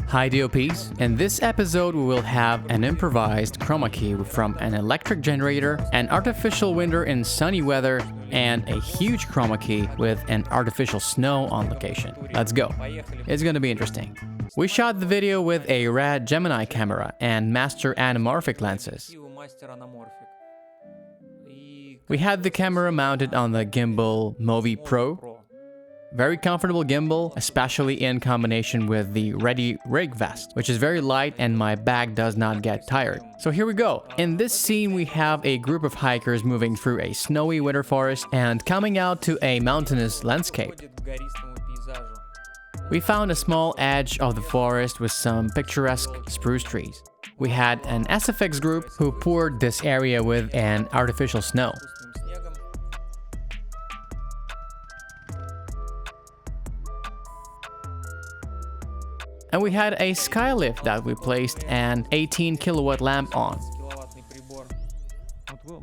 Hi DOPs, in this episode we will have an improvised chroma key from an electric generator, an artificial winter in sunny weather, and a huge chroma key with an artificial snow on location. Let's go. It's gonna be interesting. We shot the video with a Red Gemini camera and Master Anamorphic lenses. We had the camera mounted on the gimbal Movi Pro. Very comfortable gimbal, especially in combination with the Ready Rig vest, which is very light and my back does not get tired. So here we go. In this scene we have a group of hikers moving through a snowy winter forest and coming out to a mountainous landscape. We found a small edge of the forest with some picturesque spruce trees. We had an SFX group who poured this area with an artificial snow. And we had a skylift that we placed an 18 kilowatt lamp on.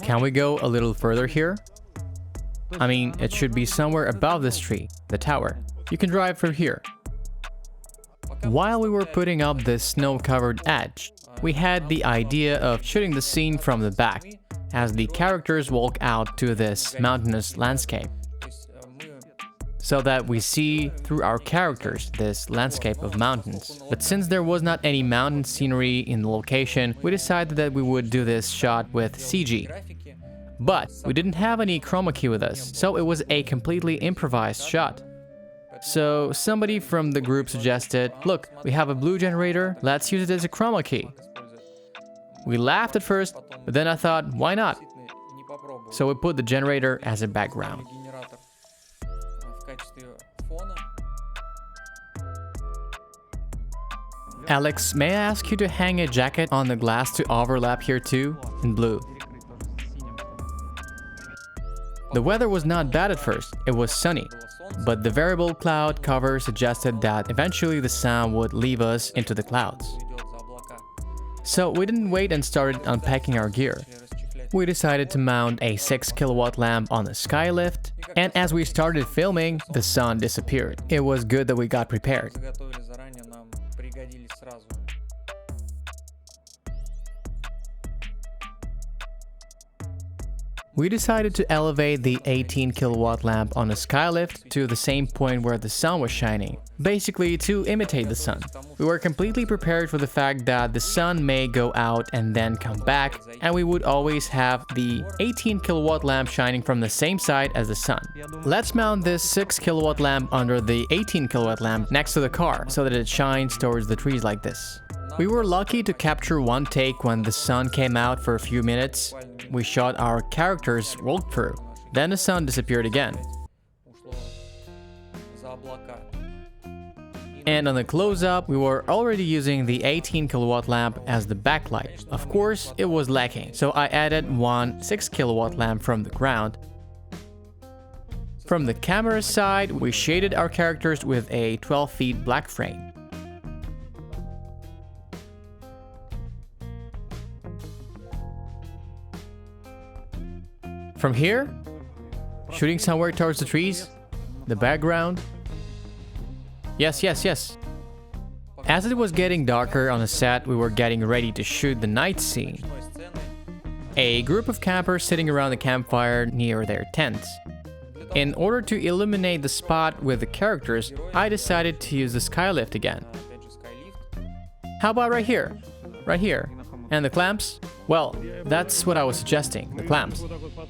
Can we go a little further here? I mean, it should be somewhere above this tree, the tower. You can drive from here. While we were putting up this snow-covered edge, we had the idea of shooting the scene from the back, as the characters walk out to this mountainous landscape, so that we see through our characters this landscape of mountains. But since there was not any mountain scenery in the location, we decided that we would do this shot with CG. But we didn't have any chroma key with us, so it was a completely improvised shot. So somebody from the group suggested, look, we have a blue generator, let's use it as a chroma key. We laughed at first, but then I thought, why not? So we put the generator as a background. Alex, may I ask you to hang a jacket on the glass to overlap here too, in blue? The weather was not bad at first, it was sunny, but the variable cloud cover suggested that eventually the sun would leave us into the clouds. So we didn't wait and started unpacking our gear. We decided to mount a 6 kilowatt lamp on the skylift, and as we started filming, the sun disappeared. It was good that we got prepared. We decided to elevate the 18 kilowatt lamp on a skylift to the same point where the sun was shining, basically to imitate the sun. We were completely prepared for the fact that the sun may go out and then come back, and we would always have the 18 kilowatt lamp shining from the same side as the sun. Let's mount this 6 kilowatt lamp under the 18 kilowatt lamp next to the car so that it shines towards the trees like this. We were lucky to capture one take when the sun came out for a few minutes. We shot our characters walk through. Then the sun disappeared again. And on the close-up, we were already using the 18 kilowatt lamp as the backlight. Of course, it was lacking, so I added one 6 kilowatt lamp from the ground. From the camera side, we shaded our characters with a 12 feet black frame. From here, shooting somewhere towards the trees, the background. Yes. As it was getting darker on the set, we were getting ready to shoot the night scene. A group of campers sitting around the campfire near their tents. In order to illuminate the spot with the characters, I decided to use the skylift again. How about right here? Right here. And the clamps? Well, that's what I was suggesting, the clamps.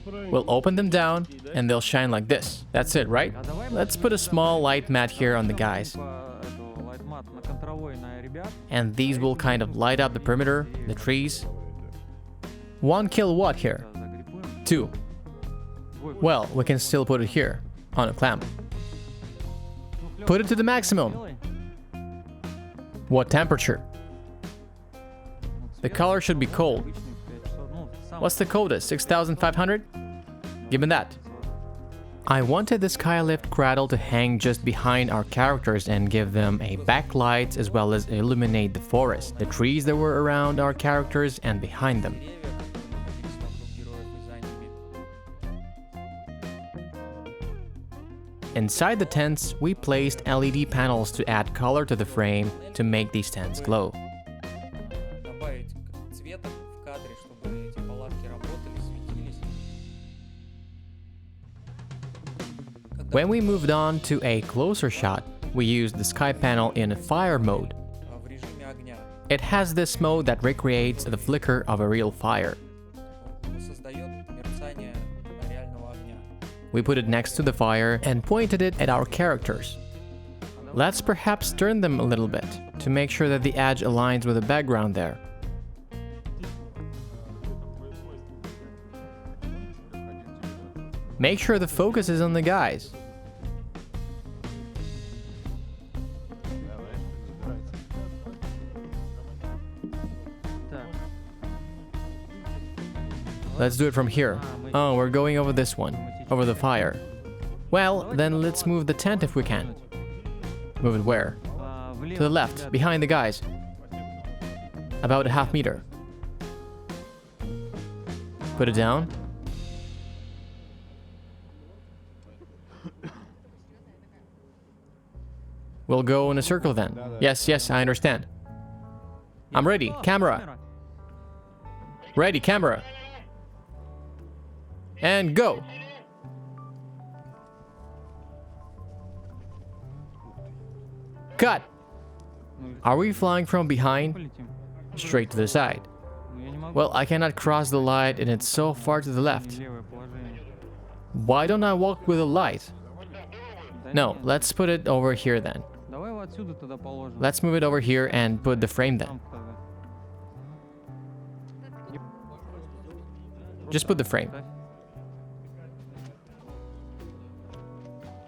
We'll open them down and they'll shine like this. That's it, right? Let's put a small light mat here on the guys. And these will kind of light up the perimeter, the trees. 1 kilowatt here. 2. Well, we can still put it here, on a clamp. Put it to the maximum. What temperature? The color should be cold. What's the coldest? 6,500? Give me that. I wanted the skylift cradle to hang just behind our characters and give them a backlight as well as illuminate the forest, the trees that were around our characters and behind them. Inside the tents, we placed LED panels to add color to the frame to make these tents glow. Добавить цветок в кадре, чтобы эти палатки работали, светились. When we moved on to a closer shot, we used the sky panel in fire mode. В режиме огня. It has this mode that recreates the flicker of a real fire. Создает мерцание реального огня. We put it next to the fire and pointed it at our characters. Let's perhaps turn them a little bit to make sure that the edge aligns with the background there. Make sure the focus is on the guys. Let's do it from here. Oh, we're going over this one, over the fire. Well, then let's move the tent if we can. Move it where? To the left, behind the guys. About a half meter. Put it down. We'll go in a circle then. Yes, I understand. I'm ready. Camera. Ready, camera. And go. Cut. Are we flying from behind? Straight to the side. Well, I cannot cross the light and it's so far to the left. Why don't I walk with a light? No, let's put it over here then. Let's move it over here and put the frame then. Just put the frame.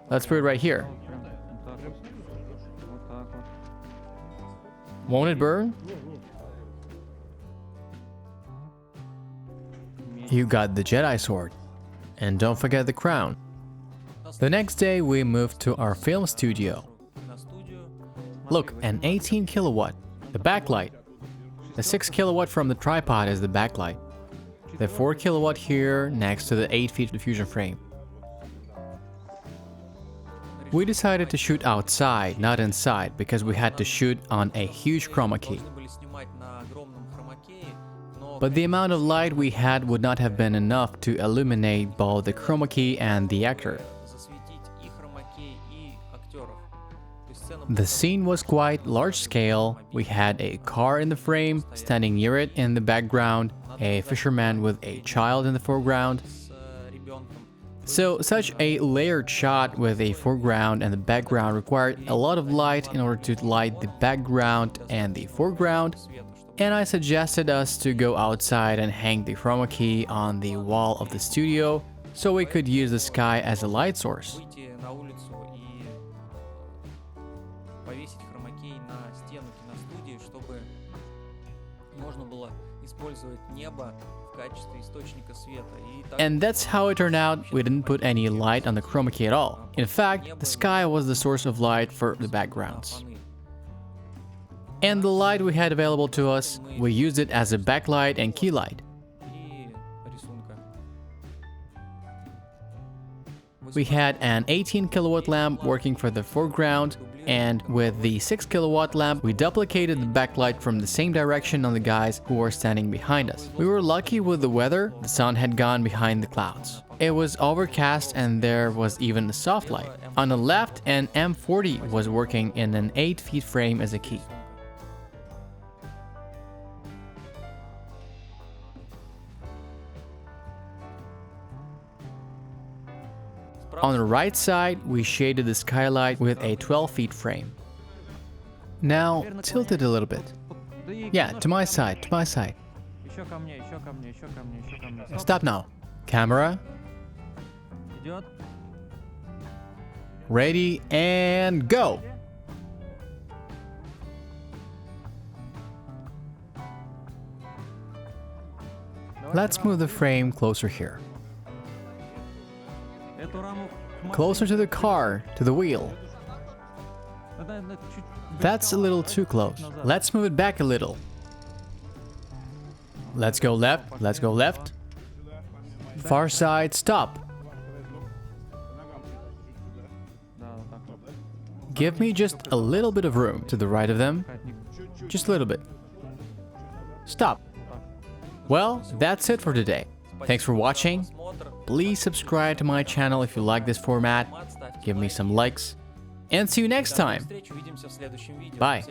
Let's put it right here. Won't it burn? You got the Jedi sword. And don't forget the crown. The next day we moved to our film studio. Look, an 18 kilowatt, the backlight. The 6 kilowatt from the tripod is the backlight. The 4 kilowatt here next to the 8 feet diffusion frame. We decided to shoot outside, not inside, because we had to shoot on a huge chroma key. But the amount of light we had would not have been enough to illuminate both the chroma key and the actor. The scene was quite large scale. We had a car in the frame, standing near it in the background, a fisherman with a child in the foreground. So such a layered shot with a foreground and the background required a lot of light in order to light the background and the foreground. And I suggested us to go outside and hang the chroma key on the wall of the studio so we could use the sky as a light source. And that's how it turned out. We didn't put any light on the chroma key at all. In fact, the sky was the source of light for the backgrounds. And the light we had available to us, we used it as a backlight and key light. We had an 18 kilowatt lamp working for the foreground, and with the 6 kilowatt lamp, we duplicated the backlight from the same direction on the guys who were standing behind us. We were lucky with the weather. The sun had gone behind the clouds. It was overcast and there was even a soft light. On the left, an M40 was working in an 8 feet frame as a key. On the right side, we shaded the skylight with a 12 feet frame. Now, tilt it a little bit. Yeah, to my side, to my side. Stop now. Camera. Ready, and go! Let's move the frame closer here. Closer to the car, to the wheel. That's a little too close. Let's move it back a little. Let's go left, let's go left. Far side, stop. give me just a little bit of room to the right of them. Just a little bit. Stop. Well, that's it for today. Thanks for watching. Please subscribe to my channel if you like this format. Give me some likes. And see you next time. Bye.